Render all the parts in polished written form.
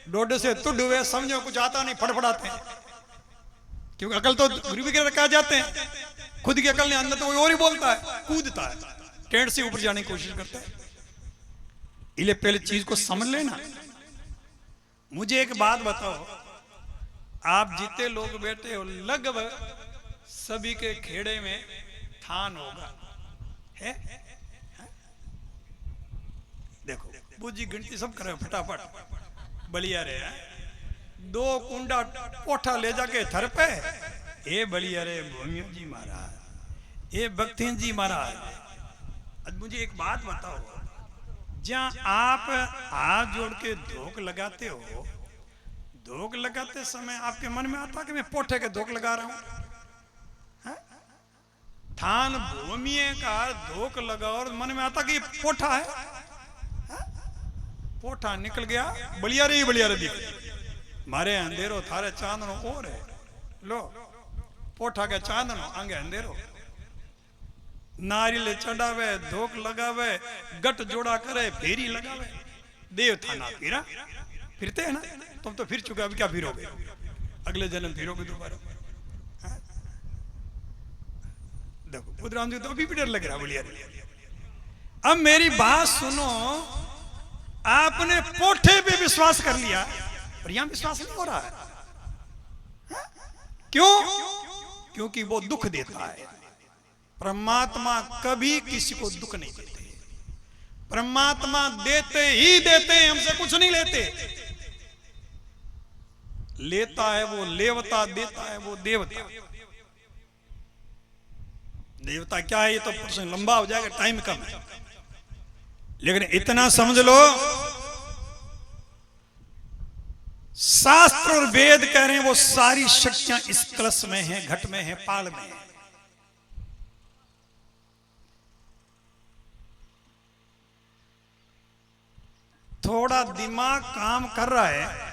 डोडे से तुड हुए, समझो कुछ आता नहीं, फड़फड़ाते हैं, क्योंकि अकल तो गुरु के रखा जाते हैं, खुद की अकल ने अंदर तो और ही बोलता है, कूदता है, टेंट से ऊपर जाने की कोशिश करता है। इसलिए पहले चीज को समझ लेना। मुझे एक बात बताओ, आप जितने लोग बैठे हो लगभग सभी के खेड़े में थान होगा, है? देखो बूझी गिनती सब करे फटाफट, बलिया रे दो कुंडा पोठा ले जाके थर पे, ए बलिया रे भूमियो जी महाराज, ए भक्तिन जी महाराज। अब मुझे एक बात बताओ, जहां आप हाथ जोड़ के धोख लगाते हो, धोख लगाते समय आपके मन में आता कि मैं पोठे के धोख लगा रहा हूं? थान भूमि का धोख लगाओ और मन में आता कि पोठा है? पोठा निकल गया, बलिया रे दिख, मारे अंधेरो थारे चांदनो और है, लो पोठा के चांदनो आगे अंधेरो। नारियल चढ़ावे, धोख लगावे, गट जोड़ा करे, फेरी लगावे, देव थाना फिरा, फिरते हैं ना, तुम तो फिर चुके, अब क्या फिरोगे? अगले जन्म फिरोगे दोबारा। देखो बुद्धराम जी तो अभी भी डर लग रहा बोलिए। अब मेरी बात सुनो, आपने पोठे पे विश्वास कर लिया और यहां विश्वास नहीं हो रहा है, क्यों? क्योंकि वो दुख देता है। परमात्मा कभी किसी को दुख नहीं देते, परमात्मा देते ही देते हैं, हमसे कुछ नहीं लेते। लेता है वो लेवता, देता है वो देवता। देवता क्या है ये तो प्रश्न लंबा हो जाएगा, टाइम कम है, लेकिन इतना समझ लो, शास्त्र और वेद कह रहे हैं वो सारी शक्तियां इस कलश में हैं, घट में हैं, पाल में हैं। थोड़ा दिमाग काम कर रहा है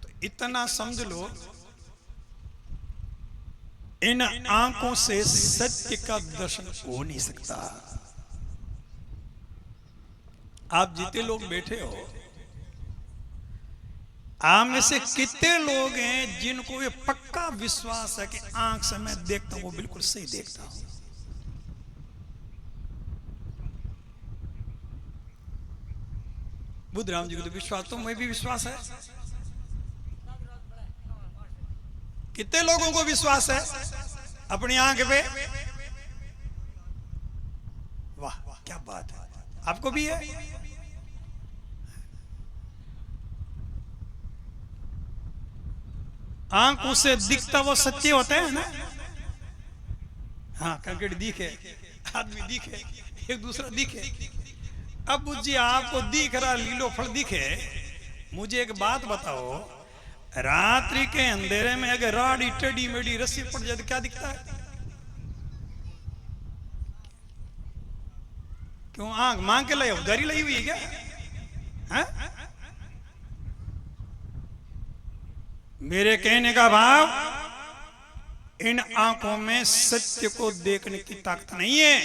तो इतना समझ लो, इन आंखों से सत्य का दर्शन हो नहीं सकता। आप जितने लोग बैठे हो, आप में से कितने लोग हैं जिनको ये पक्का विश्वास है कि आंख से मैं देखता हूं वो बिल्कुल सही देखता हूं? बुद्धराम जी को तो विश्वास, तो मैं भी विश्वास है। कितने लोगों को विश्वास है अपनी आंख पे? वाह क्या बात है, आपको भी है? आंखों से दिखता वो सत्य होता है ना। हाँ कंकड़ दिखे, आदमी दिखे, एक दूसरा दिखे। अब जी आपको दिख रहा लीलो फल दिखे, मुझे एक बात बताओ, रात्रि के अंधेरे में अगर राड़ी टेढ़ी मेढ़ी रस्सी पड़ जाए तो क्या दिखता है? क्यों आंख मांग के लाई, उधारी लाई हुई है क्या? है? मेरे कहने का भाव, इन आंखों में सत्य को देखने की ताकत नहीं है।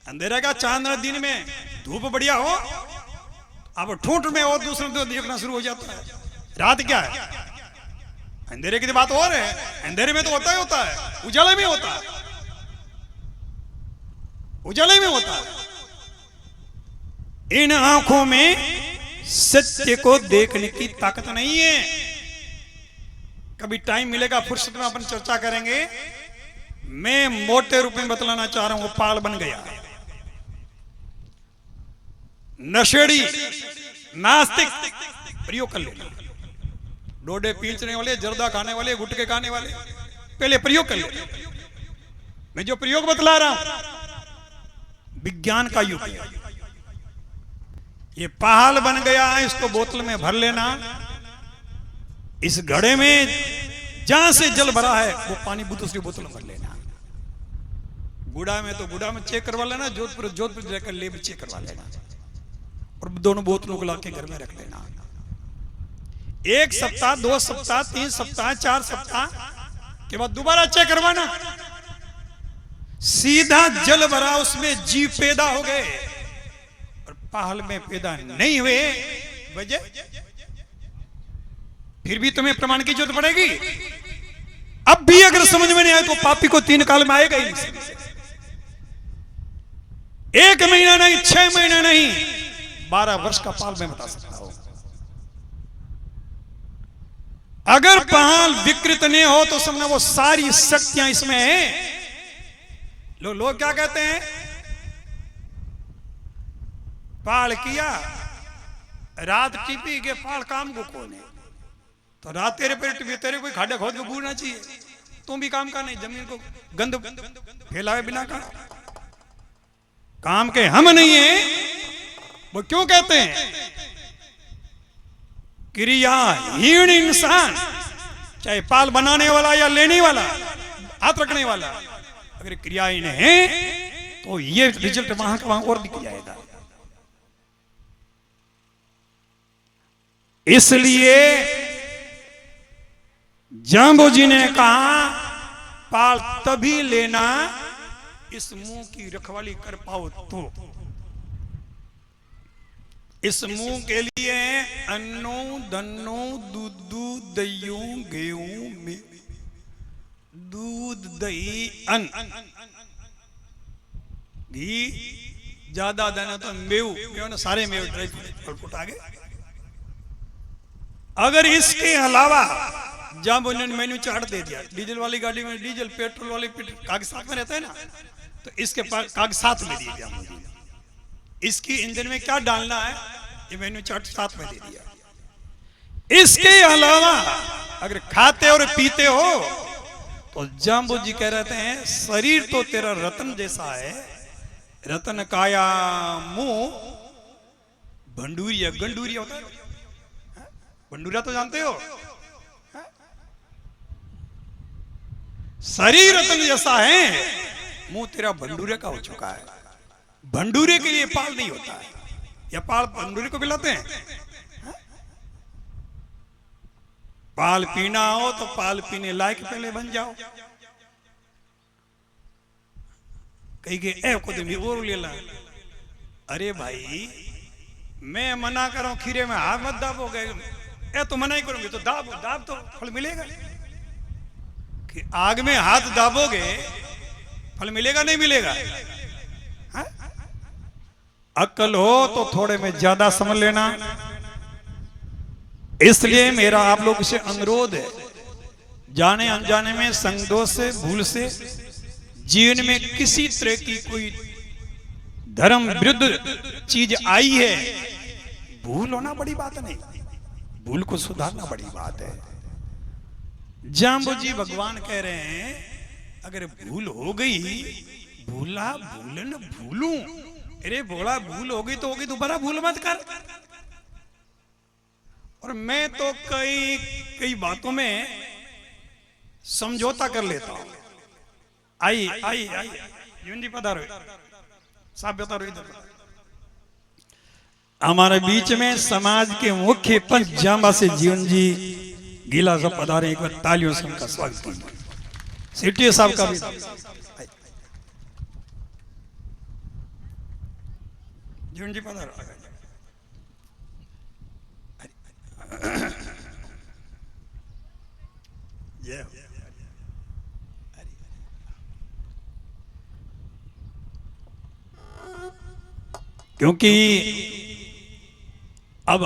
अंधेरा का चांदना दिन में धूप बढ़िया हो, अब ठूंठ में और दूसरे को देखना शुरू हो जाता है। रात क्या है? अंधेरे की बात और है, अंधेरे में तो होता ही होता है, उजाले में होता है, उजाले में होता है। इन आंखों में सत्य को देखने की ताकत नहीं है। कभी टाइम मिलेगा फुर्सत में अपन चर्चा करेंगे। मैं मोटे रूप में बतलाना चाह रहा हूं, वो पाल बन गया। नशेड़ी नास्तिक प्रयोग कर लेना, डोडे पींचने वाले, जर्दा खाने वाले, गुटके खाने वाले, पहले प्रयोग कर लेना। मैं जो प्रयोग बतला रहा हूं विज्ञान का युग है। ये पाल बन गया है, इसको बोतल में भर लेना। इस घड़े में जहां से जल भरा है वो पानी दूसरी बोतल में भर लेना। गुड़ा में तो गुड़ा में चेक करवा लेना, जोधपुर जाकर लेब चेक करवा लेना, और दोनों बोतलों को लाके घर में रख लेना। 1 सप्ताह, 2 सप्ताह, 3 सप्ताह, 4 सप्ताह के बाद दोबारा चेक करवाना। सीधा जल भरा, उसमें जीव पैदा हो गए और पाल में पैदा नहीं हुए, वजह फिर भी तुम्हें प्रमाण की जरूरत पड़ेगी। अब भी अगर समझ में नहीं आए तो पापी को 3 काल में आएगा ही नहीं। 1 महीना नहीं, 6 महीने नहीं, 12 वर्ष का पाल मैं बता सकता हूं। अगर पाल विकृत नहीं हो तो समझना वो सारी शक्तियां इसमें हैं। लोग क्या कहते हैं, पाल किया, रात टिपी के पाल काम को कौन है, तो रात तेरे पे टिपी, तेरे कोई खाडे खोद के बूढ़ना चाहिए, तुम भी काम का नहीं, जमीन को गंद फैलावे बिना का काम के हम नहीं है। वो क्यों कहते हैं, क्रियाहीन इंसान, चाहे पाल बनाने वाला या लेने वाला, हाथ रखने वाला, अगर क्रियाहीन है तो ये रिजल्ट वहां का वहां और दिख जाएगा। इसलिए जाम्बोजी ने कहा पाल तभी लेना इस मुंह की रखवाली कर पाओ तो। इस मुंह के लिए अन्नो दन्नो दूधू दयू गेहूं में दूध दही अन्न घी ज्यादा देना तो मेव ना सारे मेव ड्राई फ्रूट आ गए। अगर इसके अलावा जब उन्होंने मेन्यू चार्ट दे दिया, डीजल वाली गाड़ी में डीजल, पेट्रोल वाली कागजात में रहता है ना, तो इसके पास कागजात में दे दिया, इसकी इंजन में क्या डालना है ये मेन्यू चार्ट साथ में दे दिया। इसके अलावा अगर खाते और पीते हो तो जाम्बू जी कह रहे हैं शरीर तो तेरा रत्न जैसा है, रत्न काया मुंह भंडूरिया गंडूरिया होता है, भंडूरा तो जानते हो, शरीर रत्न जैसा है, मुंह तेरा भंडूरे का हो चुका है। भंडूरे के लिए पाल नहीं होता है, या पाल भंडूरे को पिलाते हैं। पाल पीना हो तो पाल पीने लायक पहले बन जाओ। कहीं के ए को भी और ले ला, अरे भाई मैं मना कर रहा हूं खीरे में हाथ मत दाबोगे, ए तो मना ही करूंगी तो दाब दाब तो फल मिलेगा। कि आग में हाथ दाबोगे फल मिलेगा नहीं मिलेगा। हा? अक्ल हो तो थोड़े में ज्यादा समझ लेना। इसलिए मेरा आप लोग से अनुरोध है, जाने अनजाने में संगदोष से भूल से जीवन में किसी तरह की कोई धर्म विरुद्ध चीज आई है, भूल होना बड़ी बात नहीं, भूल को सुधारना बड़ी बात है। जाम्बू जी भगवान कह रहे हैं अगर भूल हो गई, भूला भूलन भूलूं, अरे बोला भूल हो गई तो होगी, दोबारा भूल मत कर। और मैं तो कई बातों में समझौता कर लेता हूं। आई आई आई जीवन जी पधारो, साहब बता रहे इधर। हमारे बीच में समाज के मुख्य पंच जांबा से जीवन जी गीला सब पधारे, एक बार तालियों से उनका स्वागत कीजिए। सीटीए साहब का भी जीवन जी पधारो। क्योंकि अब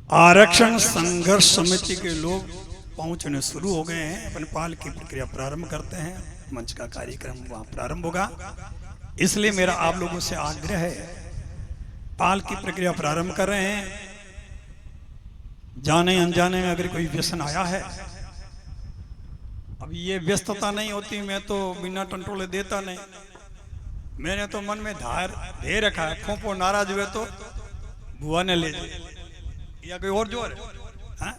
आरक्षण संघर्ष समिति के लोग पहुंचने शुरू हो गए हैं, अपने पाल की प्रक्रिया प्रारंभ करते हैं, मंच का कार्यक्रम वहां प्रारंभ होगा। इसलिए मेरा आप लोगों से आग्रह है, पाल की प्रक्रिया प्रारंभ कर रहे हैं। जाने अनजाने में अगर कोई व्यसन आया है, अब ये व्यस्तता नहीं होती, मैं तो बिना टंटोले देता नहीं, मैंने तो मन में दे रखा है, खोपो नाराज हुए तो बुआ ने ले जाए या कोई और जोर है।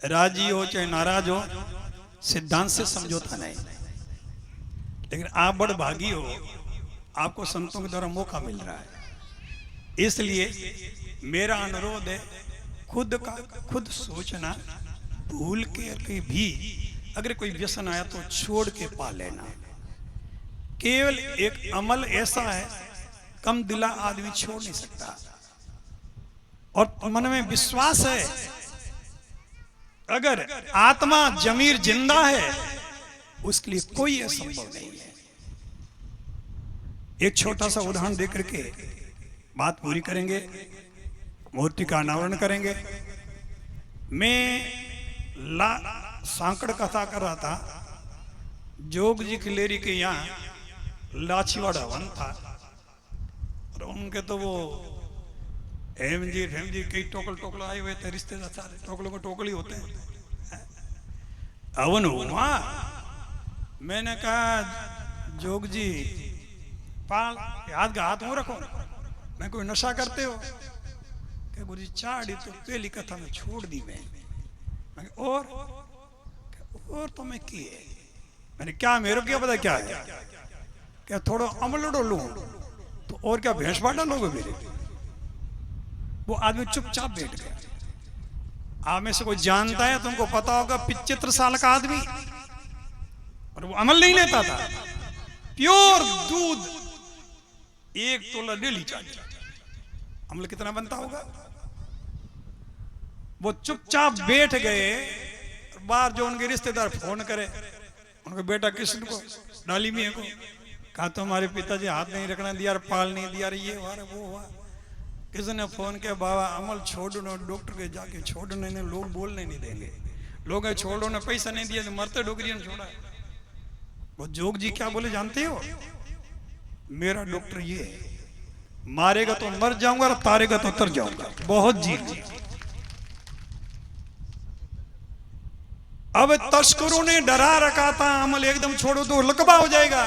राजी हो चाहे नाराज हो, सिद्धांत से समझौता नहीं। लेकिन आप बड़ भागी हो, आपको संतों के द्वारा मौका मिल रहा है। इसलिए मेरा अनुरोध है, खुद सोचना, भूल के भी अगर कोई व्यसन आया तो छोड़ के पा लेना। केवल एक अमल ऐसा है, कम दिला आदमी छोड़ नहीं सकता। और मन में विश्वास है अगर आत्मा जमीर जिंदा है उसके लिए कोई असंभव नहीं है। एक छोटा सा उदाहरण देकर के बात पूरी करेंगे, मूर्ति का अनावरण करेंगे। मैं सांकड़ कथा कर रहा था, जोग जी खिलेरी के यहाँ लाछीवाड़ा वन था और उनके तो वो हेम जी कई टोकल आए हुए थे, रिश्तेदार सारे टोकलों में टोकल ही होते हैं। हवन हुआ, मैंने कहा जोग जी पाल हाथ का हाथ मुंह रखो, मैं कोई नशा करते हो? क्या गुरु जी चाड़ी तो पहली कथा में छोड़ दी मैं और तो मैं की है। मैंने क्या मेरे क्या पता क्या है, क्या थोड़ा अमलड़ो लूं तो और क्या भैंस बाटा लोगे मेरे? वो आदमी चुपचाप बैठ गया। आप में से कोई जानता है, तुमको पता होगा 75 साल का आदमी, और वो अमल नहीं लेता था। प्योर दूध 1 तोला डेली चाहिए, अमल कितना बनता होगा? वो चुपचाप बैठ गए। बाहर जो उनके रिश्तेदार फोन करे, उनके बेटा किशन को, डाली मियां को, कहा तो हमारे पिताजी हाथ नहीं रखना दिया, पाल नहीं दिया, ये हुआ वो हुआ। किसी ने फोन किया, बाबा अमल छोड़ो, डॉक्टर के जाके छोड़ने ने, लोग बोलने नहीं देंगे, लोग छोड़ो ने पैसा नहीं दिया तो मरते डोगरी ने छोड़ा। वो जोग जी क्या बोले जानते हो? मेरा डॉक्टर ये है, मारेगा तो मर जाऊंगा और तारेगा तो तर जाऊंगा। बहुत जी। अब तस्करों ने डरा रखा था, अमल एकदम छोड़ो तो लकबा हो जाएगा।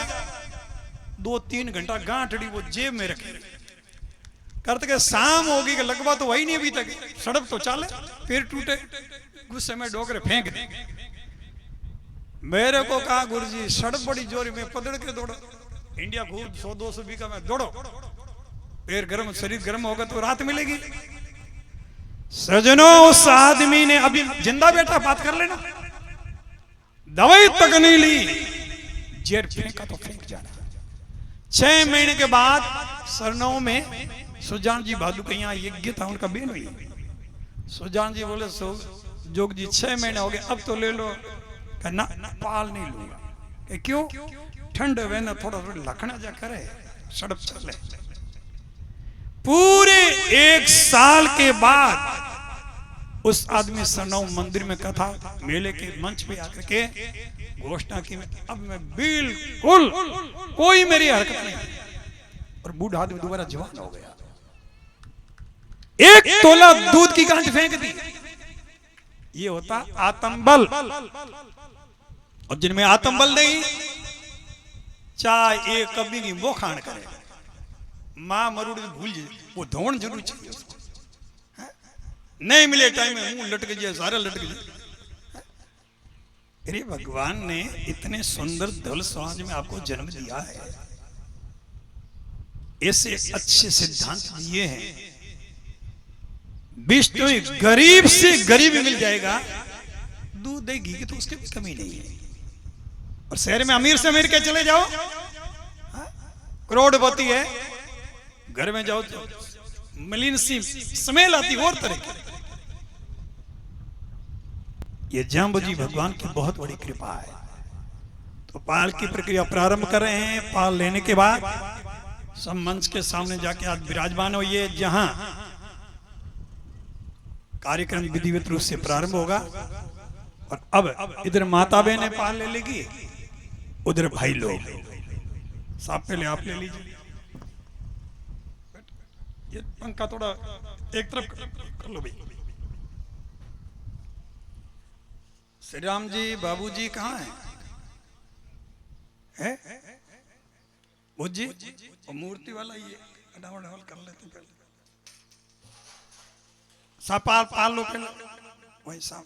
2-3 घंटा गांठड़ी वो जेब में रखे करते के शाम होगी कि लगवा तो वही नहीं अभी तक, सड़क तो चाले, फिर टूटे, गुस्से में डोकरे फेंक दे। मेरे को कहा गुरुजी सड़क बड़ी जोरी में पकड़ के दौड़ो, इंडिया खूब 100-200 बीघा में दौड़ो, फिर गर्म शरीर गर्म होगा तो रात मिलेगी। सजनों उस आदमी ने अभी जिंदा बैठा बात कर लेना, दवाई तक नहीं ली, जेर फेंका तो फेंक जाना। 6 महीने के बाद सरनौ में सुजान जी भादू के यहाँ यज्ञ था, उनका बेन हुई। सुजान जी बोले जोग जी 6 महीने हो गए, अब तो ले लो। ना पाल नहीं लूंगा। क्यों? ठंड वे ना थोड़ा लखना जा करे, सड़क चले। पूरे 1 साल के बाद उस आदमी सरनौ मंदिर में कथा मेले के मंच पे आकर के घोषणा की, अब मैं बिल्कुल कोई मेरी हरकत नहीं। और बूढ़ा आदमी दोबारा जवान हो गया। 1 तोला दूध की गांठ फेंक दी। ये होता आत्मबल। और जिनमें आत्मबल नहीं, चाहे एक कभी की वो खान करे, मां मरुड़ी भूल जाए, वो धोन जरूर चाहिए उसको। नहीं मिले टाइम में मुंह लटक जाए, सारा लटक जाए। अरे भगवान ने इतने सुंदर दल समाज में आपको जन्म दिया है, ऐसे अच्छे सिद्धांत दिए हैं। विष्णु गरीब से गरीब मिल जाएगा, दूध देगी कि तो उसकी कमी नहीं है। और शहर में अमीर से अमीर के चले जाओ, करोड़पति है, घर में जाओ तो मलिन सी स्मेल आती और तरह की। ये जाम्बुजी भगवान की बहुत बड़ी कृपा है। तो पाल की प्रक्रिया प्रारंभ कर रहे हैं। पाल लेने के बाद सब मंच के सामने जाके आज विराजमान होइए, जहां कार्यक्रम विधिवत रूप से प्रारंभ होगा। और अब इधर माता बहने पाल ले लेगी, उधर भाई लोग। साहब पहले आप ले लीजिए, ये पंखा थोड़ा एक तरफ कर लो भाई। श्री राम जी बाबूजी कहाँ है? बुझ जी और मूर्ति वाला ये अडावड़ कर लेते पहले। साहब पाल लो पहले, वही साहब